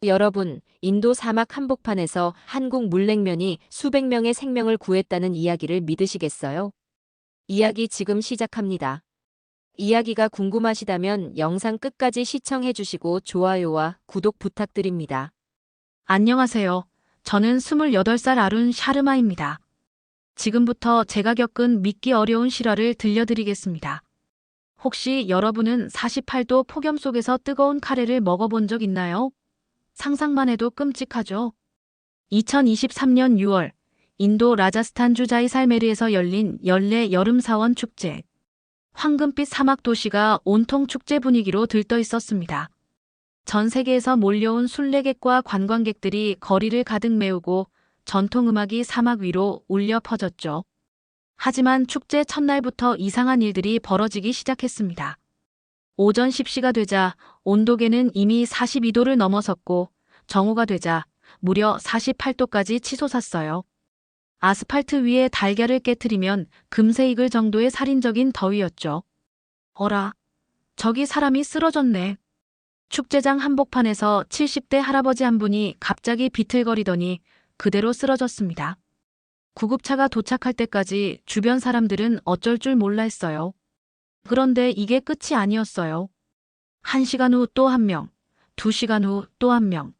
여러분, 인도 사막 한복판에서 한국 물냉면이 수백 명의 생명을 구했다는 이야기를 믿으시겠어요? 이야기 지금 시작합니다. 이야기가 궁금하시다면 영상 끝까지 시청해 주시고 좋아요와 구독 부탁드립니다. 안녕하세요. 저는 28살 아룬 샤르마입니다. 지금부터 제가 겪은 믿기 어려운 실화를 들려드리겠습니다. 혹시 여러분은 48도 폭염 속에서 뜨거운 카레를 먹어본 적 있나요? 상상만 해도 끔찍하죠? 2023년 6월, 인도 라자스탄주 자이살메르에서 열린 연례 여름 사원 축제. 황금빛 사막 도시가 온통 축제 분위기로 들떠 있었습니다. 전 세계에서 몰려온 순례객과 관광객들이 거리를 가득 메우고 전통 음악이 사막 위로 울려 퍼졌죠. 하지만 축제 첫날부터 이상한 일들이 벌어지기 시작했습니다. 오전 10시가 되자 온도계는 이미 42도를 넘어섰고 정오가 되자 무려 48도까지 치솟았어요. 아스팔트 위에 달걀을 깨트리면 금세 익을 정도의 살인적인 더위였죠. 어라, 저기 사람이 쓰러졌네. 축제장 한복판에서 70대 할아버지 한 분이 갑자기 비틀거리더니 그대로 쓰러졌습니다. 구급차가 도착할 때까지 주변 사람들은 어쩔 줄 몰라 했어요. 그런데 이게 끝이 아니었어요. 1시간 후 또 한 명, 2시간 후 또 한 명.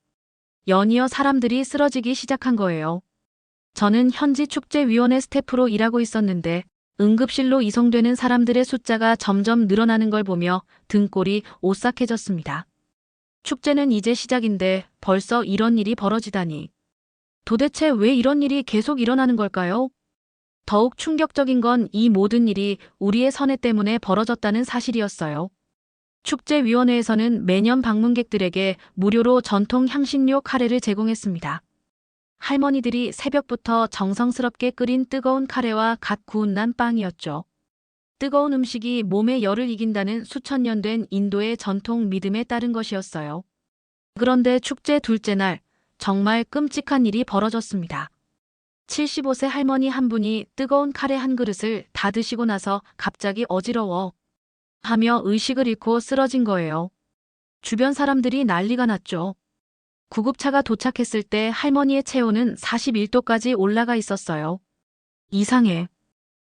연이어 사람들이 쓰러지기 시작한 거예요. 저는 현지 축제위원회 스태프로 일하고 있었는데 응급실로 이송되는 사람들의 숫자가 점점 늘어나는 걸 보며 등골이 오싹해졌습니다. 축제는 이제 시작인데 벌써 이런 일이 벌어지다니. 도대체 왜 이런 일이 계속 일어나는 걸까요? 더욱 충격적인 건 이 모든 일이 우리의 선회 때문에 벌어졌다는 사실이었어요. 축제위원회에서는 매년 방문객들에게 무료로 전통 향신료 카레를 제공했습니다. 할머니들이 새벽부터 정성스럽게 끓인 뜨거운 카레와 갓 구운 난 빵이었죠. 뜨거운 음식이 몸의 열을 이긴다는 수천 년 된 인도의 전통 믿음에 따른 것이었어요. 그런데 축제 둘째 날, 정말 끔찍한 일이 벌어졌습니다. 75세 할머니 한 분이 뜨거운 카레 한 그릇을 다 드시고 나서 갑자기 어지러워 하며 의식을 잃고 쓰러진 거예요. 주변 사람들이 난리가 났죠. 구급차가 도착했을 때 할머니의 체온은 41도까지 올라가 있었어요. 이상해.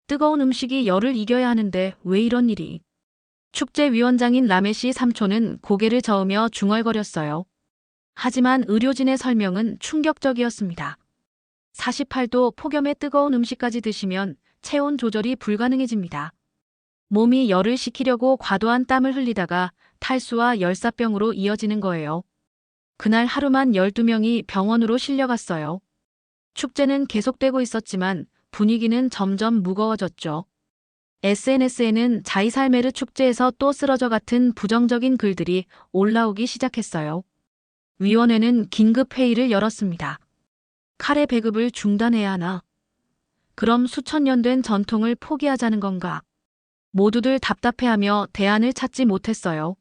뜨거운 음식이 열을 이겨야 하는데 왜 이런 일이? 축제위원장인 라메시 삼촌은 고개를 저으며 중얼거렸어요. 하지만 의료진의 설명은 충격적이었습니다. 48도 폭염의 뜨거운 음식까지 드시면 체온 조절이 불가능해집니다. 몸이 열을 식히려고 과도한 땀을 흘리다가 탈수와 열사병으로 이어지는 거예요. 그날 하루만 12명이 병원으로 실려갔어요. 축제는 계속되고 있었지만 분위기는 점점 무거워졌죠. SNS에는 자이살메르 축제에서 또 쓰러져 같은 부정적인 글들이 올라오기 시작했어요. 위원회는 긴급 회의를 열었습니다. 카레 배급을 중단해야 하나? 그럼 수천 년 된 전통을 포기하자는 건가? 모두들 답답해하며 대안을 찾지 못했어요.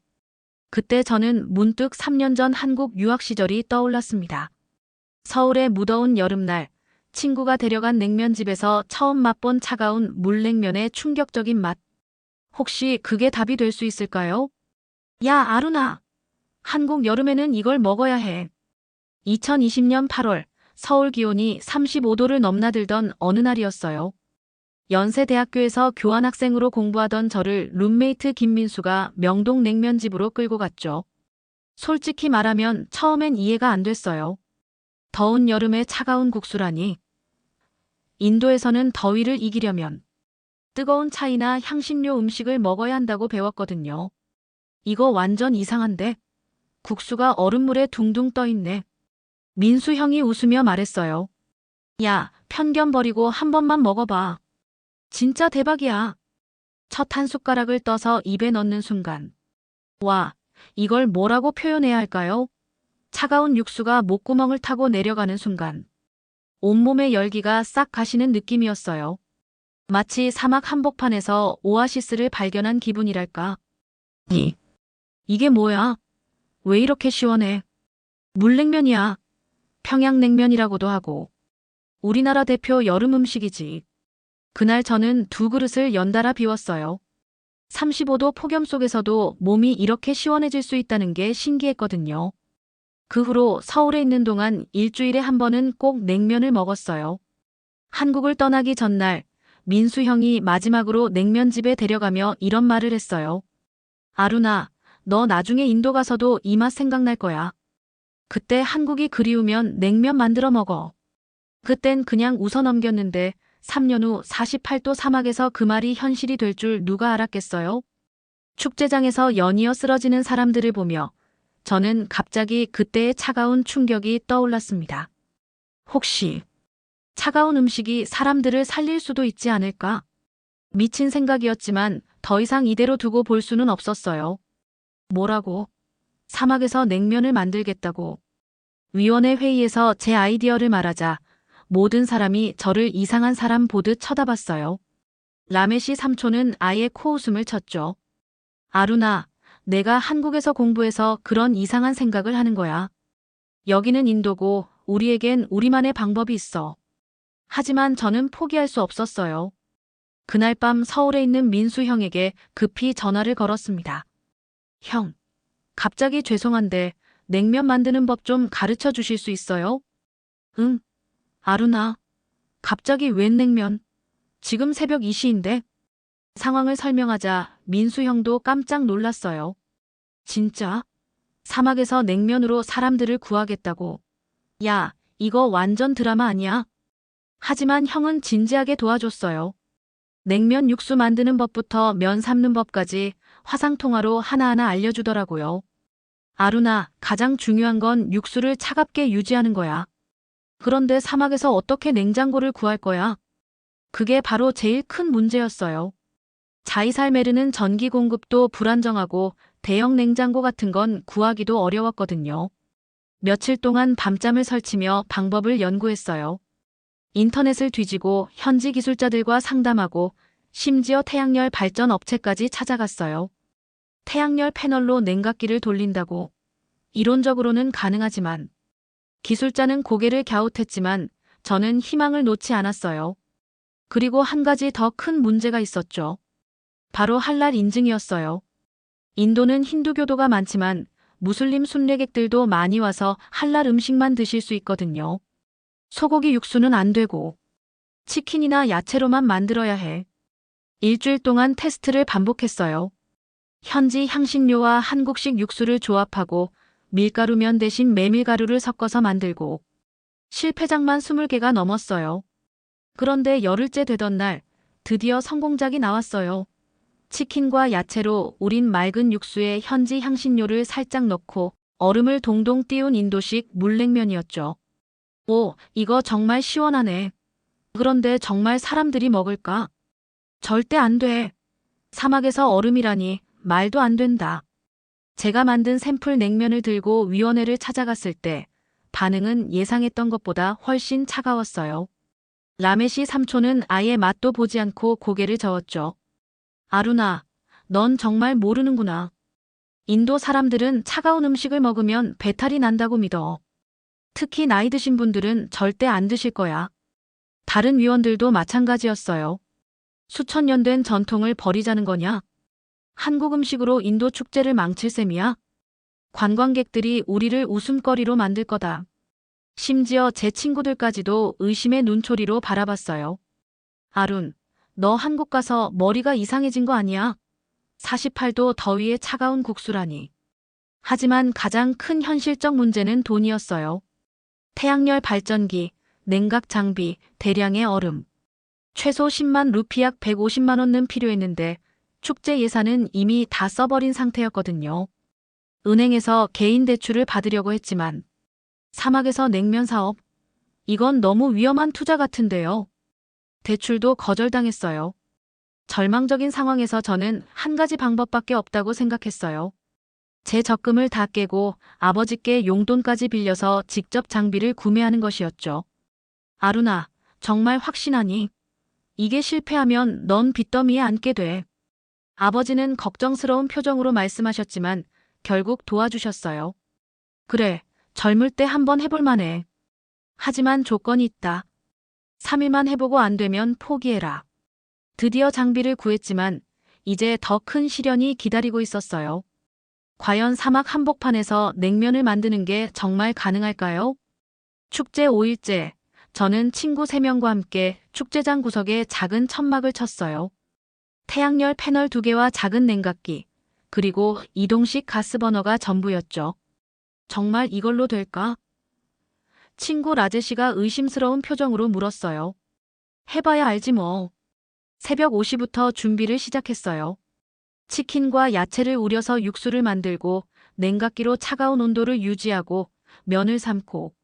그때 저는 문득 3년 전 한국 유학 시절이 떠올랐습니다. 서울의 무더운 여름날, 친구가 데려간 냉면집에서 처음 맛본 차가운 물냉면의 충격적인 맛. 혹시 그게 답이 될 수 있을까요? 야, 아루나! 한국 여름에는 이걸 먹어야 해. 2020년 8월, 서울 기온이 35도를 넘나들던 어느 날이었어요. 연세대학교에서 교환학생으로 공부하던 저를 룸메이트 김민수가 명동 냉면집으로 끌고 갔죠. 솔직히 말하면 처음엔 이해가 안 됐어요. 더운 여름에 차가운 국수라니. 인도에서는 더위를 이기려면 뜨거운 차이나 향신료 음식을 먹어야 한다고 배웠거든요. 이거 완전 이상한데? 국수가 얼음물에 둥둥 떠 있네. 민수 형이 웃으며 말했어요. 야, 편견 버리고 한 번만 먹어봐. 진짜 대박이야. 첫 한 숟가락을 떠서 입에 넣는 순간. 와, 이걸 뭐라고 표현해야 할까요? 차가운 육수가 목구멍을 타고 내려가는 순간. 온몸의 열기가 싹 가시는 느낌이었어요. 마치 사막 한복판에서 오아시스를 발견한 기분이랄까. 이게 뭐야? 왜 이렇게 시원해? 물냉면이야. 평양냉면이라고도 하고. 우리나라 대표 여름 음식이지. 그날 저는 두 그릇을 연달아 비웠어요. 35도 폭염 속에서도 몸이 이렇게 시원해질 수 있다는 게 신기했거든요. 그 후로 서울에 있는 동안 일주일에 한 번은 꼭 냉면을 먹었어요. 한국을 떠나기 전날 민수 형이 마지막으로 냉면집에 데려가며 이런 말을 했어요. 아루나, 너 나중에 인도 가서도 이 맛 생각날 거야. 그때 한국이 그리우면 냉면 만들어 먹어. 그땐 그냥 웃어 넘겼는데 3년 후 48도 사막에서 그 말이 현실이 될 줄 누가 알았겠어요? 축제장에서 연이어 쓰러지는 사람들을 보며 저는 갑자기 그때의 차가운 충격이 떠올랐습니다. 혹시 차가운 음식이 사람들을 살릴 수도 있지 않을까? 미친 생각이었지만 더 이상 이대로 두고 볼 수는 없었어요. 뭐라고? 사막에서 냉면을 만들겠다고. 위원회 회의에서 제 아이디어를 말하자 모든 사람이 저를 이상한 사람 보듯 쳐다봤어요. 라메시 삼촌은 아예 코웃음을 쳤죠. 아루나, 내가 한국에서 공부해서 그런 이상한 생각을 하는 거야. 여기는 인도고 우리에겐 우리만의 방법이 있어. 하지만 저는 포기할 수 없었어요. 그날 밤 서울에 있는 민수 형에게 급히 전화를 걸었습니다. 형, 갑자기 죄송한데 냉면 만드는 법 좀 가르쳐 주실 수 있어요? 응, 아루나. 갑자기 웬 냉면? 지금 새벽 2시인데? 상황을 설명하자 민수 형도 깜짝 놀랐어요. 진짜? 사막에서 냉면으로 사람들을 구하겠다고. 야, 이거 완전 드라마 아니야? 하지만 형은 진지하게 도와줬어요. 냉면 육수 만드는 법부터 면 삶는 법까지 화상통화로 하나하나 알려주더라고요. 아루나, 가장 중요한 건 육수를 차갑게 유지하는 거야. 그런데 사막에서 어떻게 냉장고를 구할 거야? 그게 바로 제일 큰 문제였어요. 자이살메르는 전기 공급도 불안정하고 대형 냉장고 같은 건 구하기도 어려웠거든요. 며칠 동안 밤잠을 설치며 방법을 연구했어요. 인터넷을 뒤지고 현지 기술자들과 상담하고 심지어 태양열 발전 업체까지 찾아갔어요. 태양열 패널로 냉각기를 돌린다고. 이론적으로는 가능하지만 기술자는 고개를 갸웃했지만 저는 희망을 놓지 않았어요. 그리고 한 가지 더 큰 문제가 있었죠. 바로 할랄 인증이었어요. 인도는 힌두교도가 많지만 무슬림 순례객들도 많이 와서 할랄 음식만 드실 수 있거든요. 소고기 육수는 안 되고 치킨이나 야채로만 만들어야 해. 일주일 동안 테스트를 반복했어요. 현지 향신료와 한국식 육수를 조합하고 밀가루면 대신 메밀가루를 섞어서 만들고 실패작만 20개가 넘었어요. 그런데 열흘째 되던 날 드디어 성공작이 나왔어요. 치킨과 야채로 우린 맑은 육수에 현지 향신료를 살짝 넣고 얼음을 동동 띄운 인도식 물냉면이었죠. 오, 이거 정말 시원하네. 그런데 정말 사람들이 먹을까? 절대 안 돼. 사막에서 얼음이라니 말도 안 된다. 제가 만든 샘플 냉면을 들고 위원회를 찾아갔을 때 반응은 예상했던 것보다 훨씬 차가웠어요. 라메시 삼촌은 아예 맛도 보지 않고 고개를 저었죠. 아루나, 넌 정말 모르는구나. 인도 사람들은 차가운 음식을 먹으면 배탈이 난다고 믿어. 특히 나이 드신 분들은 절대 안 드실 거야. 다른 위원들도 마찬가지였어요. 수천 년 된 전통을 버리자는 거냐? 한국 음식으로 인도 축제를 망칠 셈이야? 관광객들이 우리를 웃음거리로 만들 거다. 심지어 제 친구들까지도 의심의 눈초리로 바라봤어요. 아룬, 너 한국 가서 머리가 이상해진 거 아니야? 48도 더위에 차가운 국수라니. 하지만 가장 큰 현실적 문제는 돈이었어요. 태양열 발전기, 냉각 장비, 대량의 얼음. 최소 10만 루피 약 150만 원은 필요했는데 축제 예산은 이미 다 써버린 상태였거든요. 은행에서 개인 대출을 받으려고 했지만 사막에서 냉면 사업? 이건 너무 위험한 투자 같은데요. 대출도 거절당했어요. 절망적인 상황에서 저는 한 가지 방법밖에 없다고 생각했어요. 제 적금을 다 깨고 아버지께 용돈까지 빌려서 직접 장비를 구매하는 것이었죠. 아루나, 정말 확신하니? 이게 실패하면 넌 빚더미에 앉게 돼. 아버지는 걱정스러운 표정으로 말씀하셨지만 결국 도와주셨어요. 그래, 젊을 때 한번 해볼 만해. 하지만 조건이 있다. 3일만 해보고 안 되면 포기해라. 드디어 장비를 구했지만 이제 더 큰 시련이 기다리고 있었어요. 과연 사막 한복판에서 냉면을 만드는 게 정말 가능할까요? 축제 5일째, 저는 친구 3명과 함께 축제장 구석에 작은 천막을 쳤어요. 태양열 패널 2개와 작은 냉각기, 그리고 이동식 가스버너가 전부였죠. 정말 이걸로 될까? 친구 라제 씨가 의심스러운 표정으로 물었어요. 해봐야 알지 뭐. 새벽 5시부터 준비를 시작했어요. 치킨과 야채를 우려서 육수를 만들고 냉각기로 차가운 온도를 유지하고 면을 삶고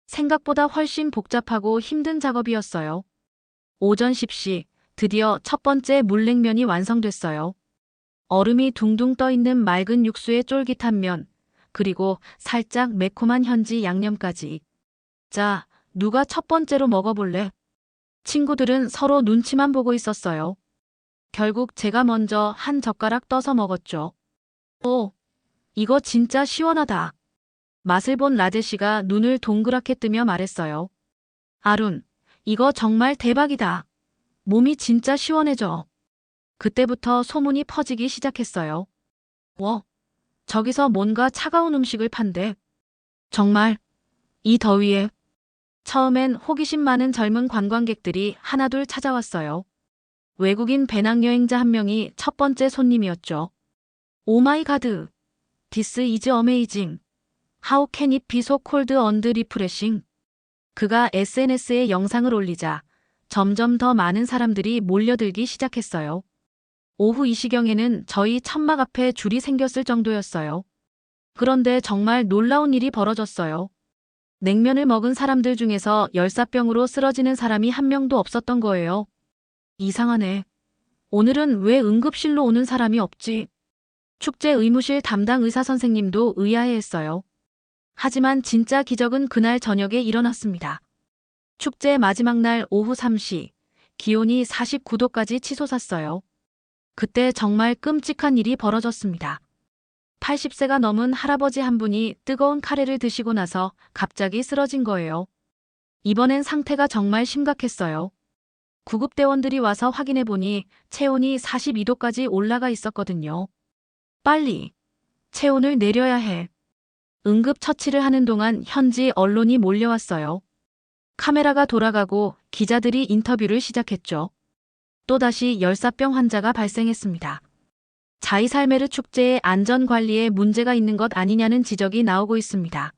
생각보다 훨씬 복잡하고 힘든 작업이었어요. 오전 10시 드디어 첫 번째 물냉면이 완성됐어요. 얼음이 둥둥 떠 있는 맑은 육수에 쫄깃한 면, 그리고 살짝 매콤한 현지 양념까지. 자, 누가 첫 번째로 먹어볼래? 친구들은 서로 눈치만 보고 있었어요. 결국 제가 먼저 한 젓가락 떠서 먹었죠. 오, 이거 진짜 시원하다. 맛을 본 라제 씨가 눈을 동그랗게 뜨며 말했어요. 아룬, 이거 정말 대박이다. 몸이 진짜 시원해져. 그때부터 소문이 퍼지기 시작했어요. 저기서 뭔가 차가운 음식을 판대. 정말, 이 더위에. 처음엔 호기심 많은 젊은 관광객들이 하나둘 찾아왔어요. 외국인 배낭여행자 한 명이 첫 번째 손님이었죠. 오 마이 가드. This is amazing. How can it be so cold and refreshing? 그가 SNS에 영상을 올리자 점점 더 많은 사람들이 몰려들기 시작했어요. 오후 이 시경에는 저희 천막 앞에 줄이 생겼을 정도였어요. 그런데 정말 놀라운 일이 벌어졌어요. 냉면을 먹은 사람들 중에서 열사병으로 쓰러지는 사람이 한 명도 없었던 거예요. 이상하네. 오늘은 왜 응급실로 오는 사람이 없지? 축제 의무실 담당 의사 선생님도 의아해했어요. 하지만 진짜 기적은 그날 저녁에 일어났습니다. 축제 마지막 날 오후 3시, 기온이 49도까지 치솟았어요. 그때 정말 끔찍한 일이 벌어졌습니다. 80세가 넘은 할아버지 한 분이 뜨거운 카레를 드시고 나서 갑자기 쓰러진 거예요. 이번엔 상태가 정말 심각했어요. 구급대원들이 와서 확인해 보니 체온이 42도까지 올라가 있었거든요. 빨리 체온을 내려야 해. 응급처치를 하는 동안 현지 언론이 몰려왔어요. 카메라가 돌아가고 기자들이 인터뷰를 시작했죠. 또다시 열사병 환자가 발생했습니다. 자이살메르 축제의 안전관리에 문제가 있는 것 아니냐는 지적이 나오고 있습니다.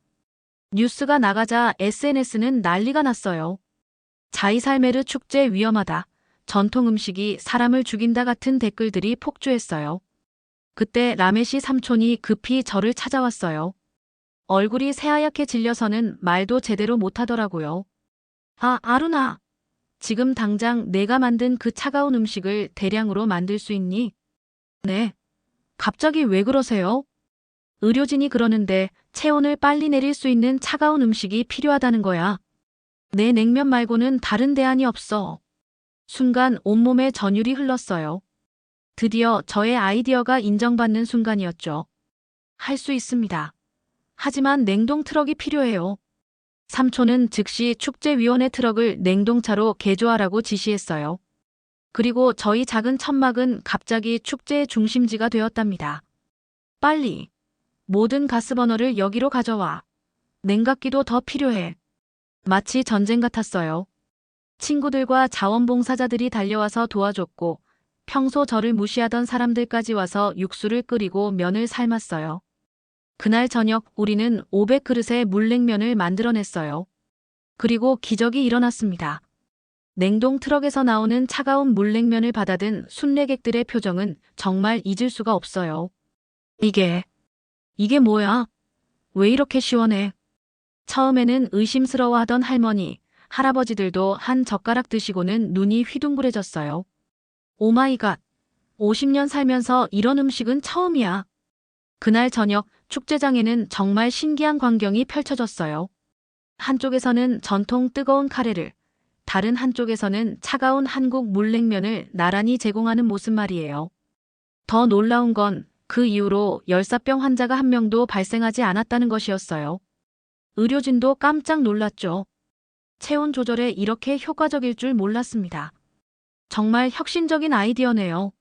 뉴스가 나가자 SNS는 난리가 났어요. 자이살메르 축제 위험하다. 전통 음식이 사람을 죽인다 같은 댓글들이 폭주했어요. 그때 라메시 삼촌이 급히 저를 찾아왔어요. 얼굴이 새하얗게 질려서는 말도 제대로 못하더라고요. 아루나. 지금 당장 내가 만든 그 차가운 음식을 대량으로 만들 수 있니? 네. 갑자기 왜 그러세요? 의료진이 그러는데 체온을 빨리 내릴 수 있는 차가운 음식이 필요하다는 거야. 내 냉면 말고는 다른 대안이 없어. 순간 온몸에 전율이 흘렀어요. 드디어 저의 아이디어가 인정받는 순간이었죠. 할 수 있습니다. 하지만 냉동 트럭이 필요해요. 삼촌은 즉시 축제위원회 트럭을 냉동차로 개조하라고 지시했어요. 그리고 저희 작은 천막은 갑자기 축제의 중심지가 되었답니다. 빨리 모든 가스버너를 여기로 가져와. 냉각기도 더 필요해. 마치 전쟁 같았어요. 친구들과 자원봉사자들이 달려와서 도와줬고 평소 저를 무시하던 사람들까지 와서 육수를 끓이고 면을 삶았어요. 그날 저녁 우리는 500그릇의 물냉면을 만들어냈어요. 그리고 기적이 일어났습니다. 냉동 트럭에서 나오는 차가운 물냉면을 받아든 순례객들의 표정은 정말 잊을 수가 없어요. 이게 뭐야? 왜 이렇게 시원해? 처음에는 의심스러워하던 할머니, 할아버지들도 한 젓가락 드시고는 눈이 휘둥그레졌어요. 오마이갓, 50년 살면서 이런 음식은 처음이야. 그날 저녁 축제장에는 정말 신기한 광경이 펼쳐졌어요. 한쪽에서는 전통 뜨거운 카레를, 다른 한쪽에서는 차가운 한국 물냉면을 나란히 제공하는 모습 말이에요. 더 놀라운 건 그 이후로 열사병 환자가 한 명도 발생하지 않았다는 것이었어요. 의료진도 깜짝 놀랐죠. 체온 조절에 이렇게 효과적일 줄 몰랐습니다. 정말 혁신적인 아이디어네요.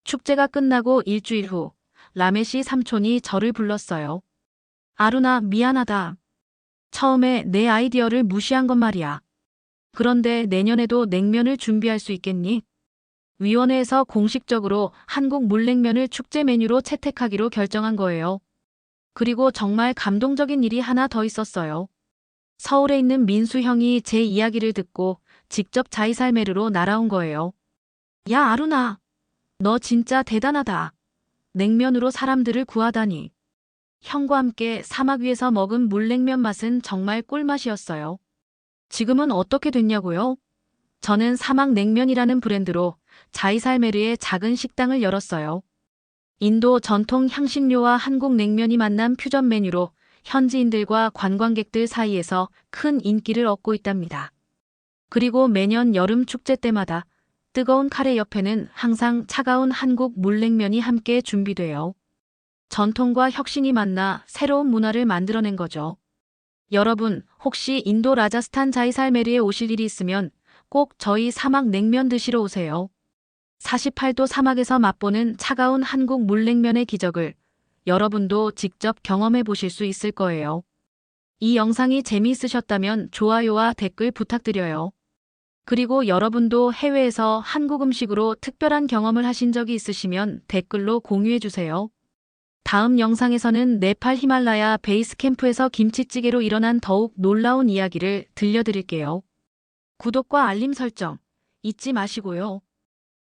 축제가 끝나고 일주일 후 라메시 삼촌이 저를 불렀어요. 아루나, 미안하다. 처음에 내 아이디어를 무시한 건 말이야. 그런데 내년에도 냉면을 준비할 수 있겠니? 위원회에서 공식적으로 한국 물냉면을 축제 메뉴로 채택하기로 결정한 거예요. 그리고 정말 감동적인 일이 하나 더 있었어요. 서울에 있는 민수 형이 제 이야기를 듣고 직접 자이살메르로 날아온 거예요. 야, 아루나. 너 진짜 대단하다. 냉면으로 사람들을 구하다니. 형과 함께 사막 위에서 먹은 물냉면 맛은 정말 꿀맛이었어요. 지금은 어떻게 됐냐고요? 저는 사막 냉면이라는 브랜드로 자이살메르의 작은 식당을 열었어요. 인도 전통 향신료와 한국 냉면이 만난 퓨전 메뉴로 현지인들과 관광객들 사이에서 큰 인기를 얻고 있답니다. 그리고 매년 여름 축제 때마다 뜨거운 카레 옆에는 항상 차가운 한국 물냉면이 함께 준비돼요. 전통과 혁신이 만나 새로운 문화를 만들어낸 거죠. 여러분, 혹시 인도 라자스탄 자이살메르에 오실 일이 있으면 꼭 저희 사막 냉면 드시러 오세요. 48도 사막에서 맛보는 차가운 한국 물냉면의 기적을 여러분도 직접 경험해 보실 수 있을 거예요. 이 영상이 재미있으셨다면 좋아요와 댓글 부탁드려요. 그리고 여러분도 해외에서 한국 음식으로 특별한 경험을 하신 적이 있으시면 댓글로 공유해 주세요. 다음 영상에서는 네팔 히말라야 베이스 캠프에서 김치찌개로 일어난 더욱 놀라운 이야기를 들려드릴게요. 구독과 알림 설정 잊지 마시고요.